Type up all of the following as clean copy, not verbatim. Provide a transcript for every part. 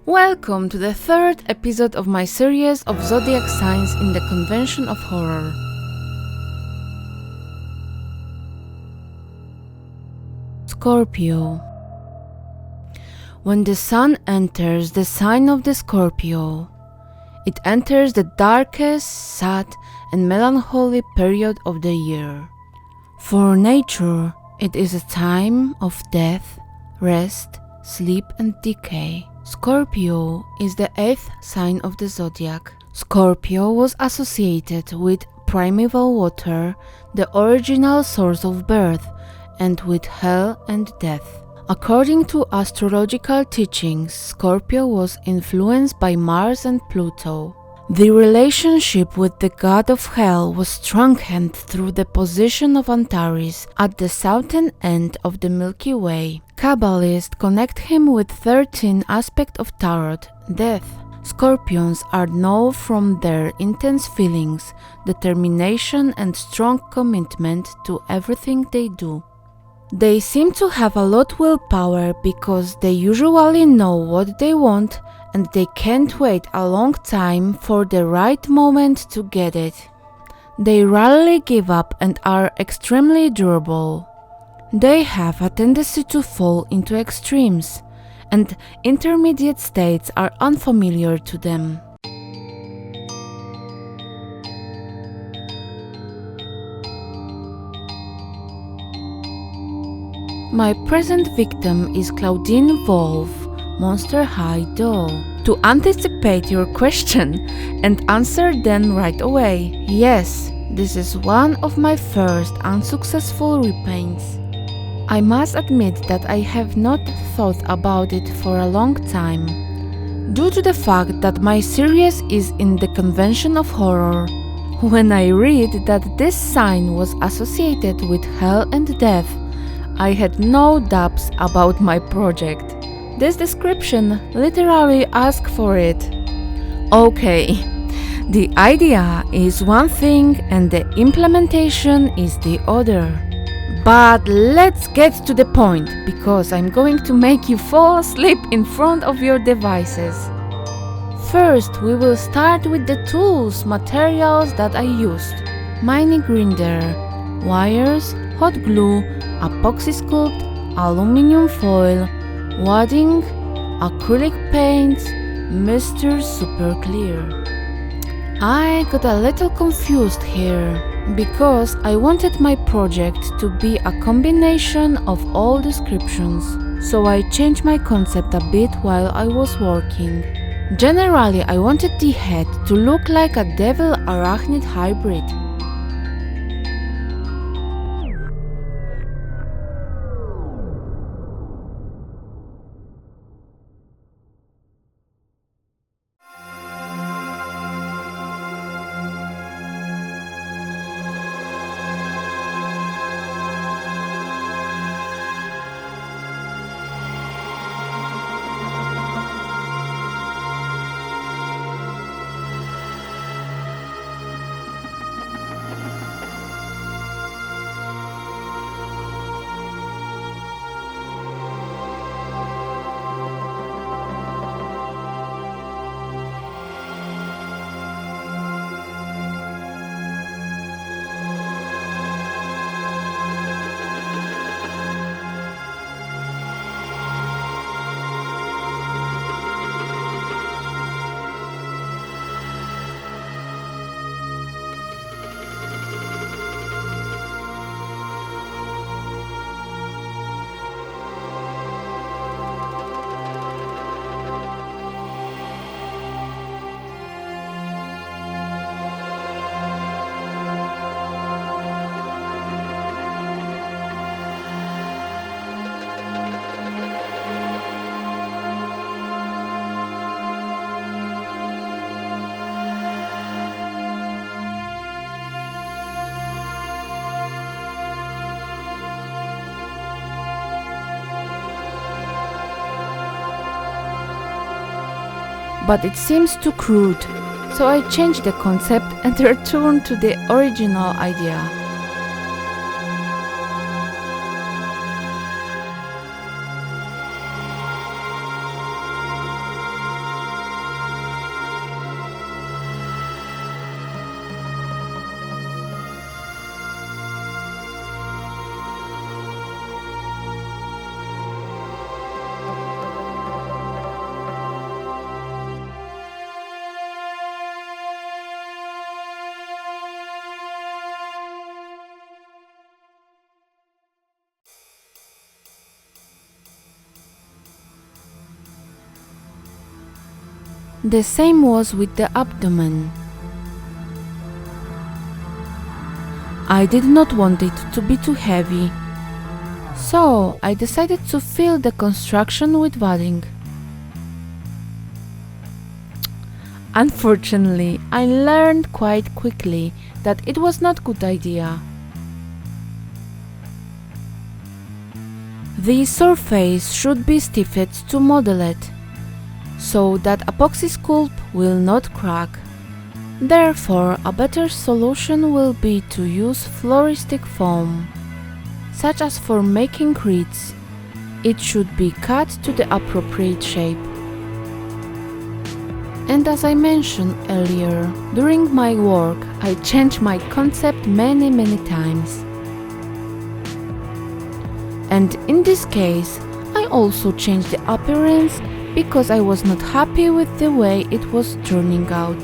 Welcome to the third episode of my series of zodiac signs in the convention of horror. Scorpio. When the sun enters the sign of the Scorpio, it enters the darkest, sad and melancholy period of the year. For nature, it is a time of death, rest, sleep and decay. Scorpio is the 8th sign of the zodiac. Scorpio was associated with primeval water, the original source of birth, and with hell and death. According to astrological teachings, Scorpio was influenced by Mars and Pluto. The relationship with the god of hell was strengthened through the position of Antares at the southern end of the Milky Way. Kabbalists connect him with 13 aspects of tarot, death. Scorpions are known from their intense feelings, determination and strong commitment to everything they do. They seem to have a lot willpower because they usually know what they want and they can't wait a long time for the right moment to get it. They rarely give up and are extremely durable. They have a tendency to fall into extremes, and intermediate states are unfamiliar to them. My present victim is Claudine Wolf, Monster High Doll. To anticipate your question and answer then right away, yes, this is one of my first unsuccessful repaints. I must admit that I have not thought about it for a long time. Due to the fact that my series is in the convention of horror, when I read that this sign was associated with hell and death, I had no doubts about my project. This description literally asks for it. Okay, the idea is one thing and the implementation is the other. But let's get to the point, because I'm going to make you fall asleep in front of your devices. First, we will start with the materials that I used. Mini grinder, wires, hot glue, Apoxie Sculpt, aluminum foil, wadding, acrylic paints, Mr. Super Clear. I got a little confused here, because I wanted my project to be a combination of all descriptions, so I changed my concept a bit while I was working. Generally, I wanted the head to look like a devil-arachnid hybrid. But it seems too crude, so I changed the concept and returned to the original idea. The same was with the abdomen. I did not want it to be too heavy, so I decided to fill the construction with wadding. Unfortunately, I learned quite quickly that it was not a good idea. The surface should be stiffened to model it, so that Apoxie Sculpt will not crack. Therefore, a better solution will be to use floristic foam, such as for making wreaths. It should be cut to the appropriate shape. And as I mentioned earlier, during my work I changed my concept many times. And in this case, I also changed the appearance because I was not happy with the way it was turning out.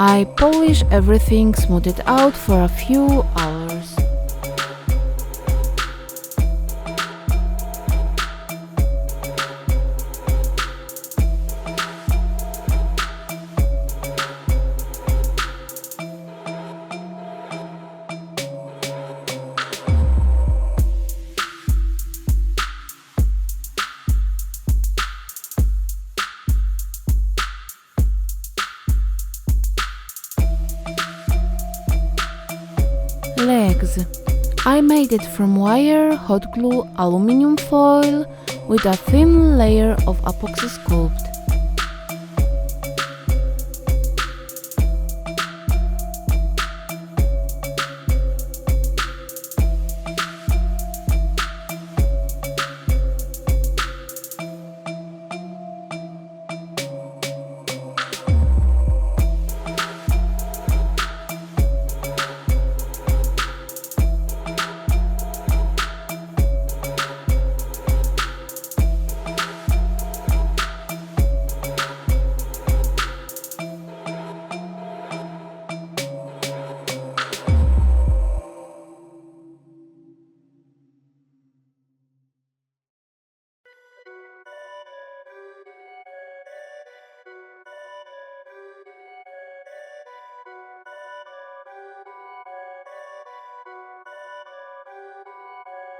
I polish everything, smooth it out for a few hours. eggs. I made it from wire, hot glue, aluminum foil with a thin layer of Apoxie Sculpt.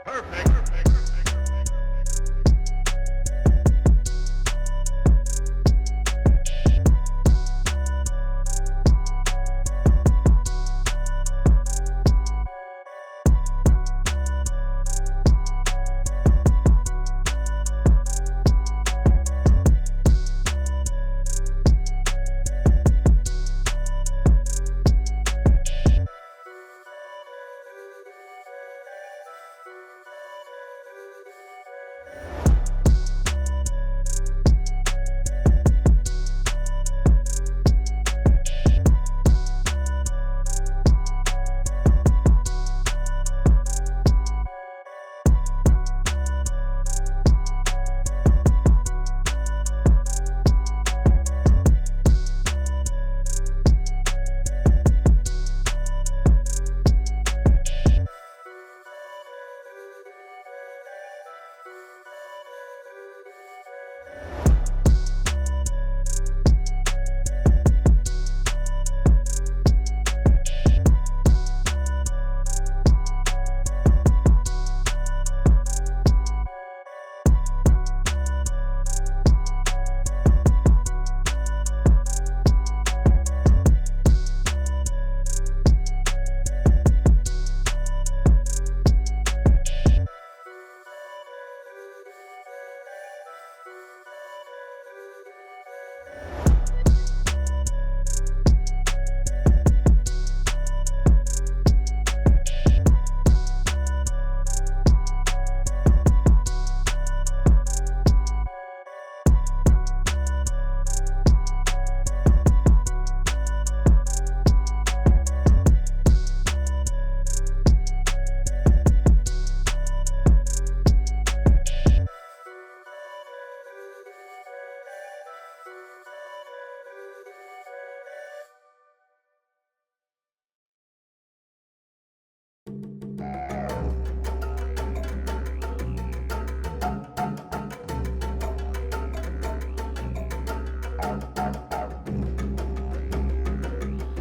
Perfect.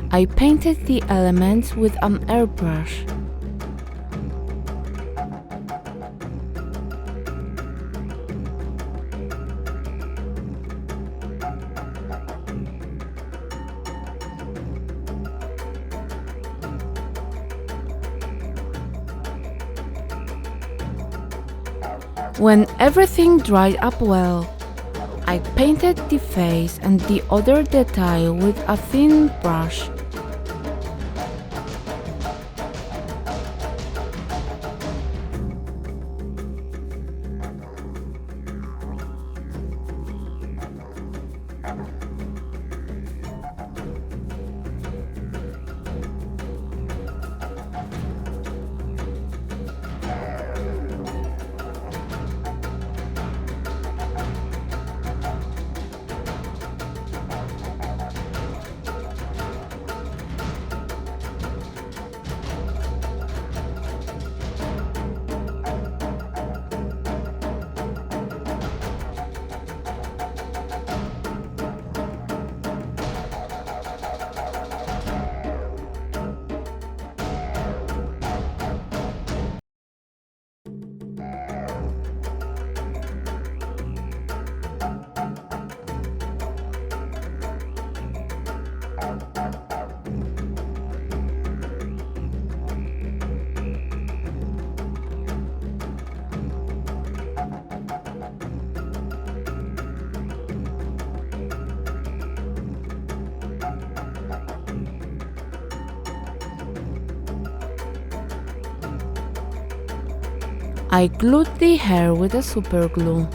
I painted the elements with an airbrush. When everything dried up well, I painted the face and the other detail with a thin brush. I glued the hair with a super glue.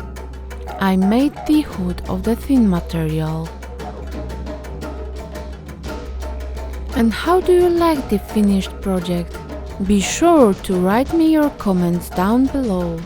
I made the hood of the thin material. And how do you like the finished project? Be sure to write me your comments down below.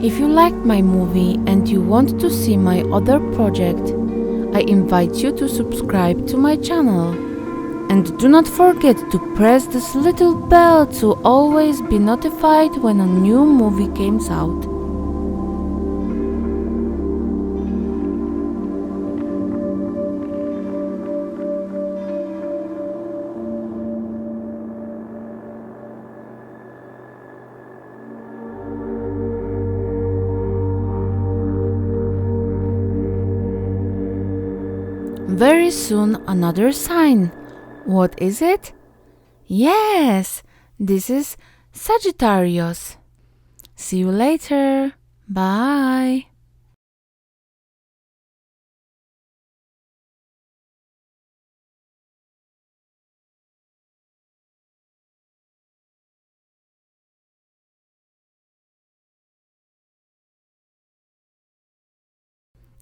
If you liked my movie and you want to see my other project, I invite you to subscribe to my channel. And do not forget to press this little bell to always be notified when a new movie comes out. Very soon another sign. What is it? Yes, this is Sagittarius. See you later. Bye.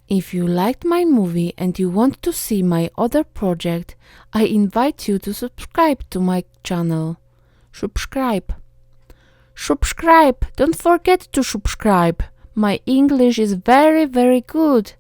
If you liked my movie and you want to see my other project, I invite you to subscribe to my channel. Subscribe. Subscribe. Don't forget to subscribe. My English is very, very good.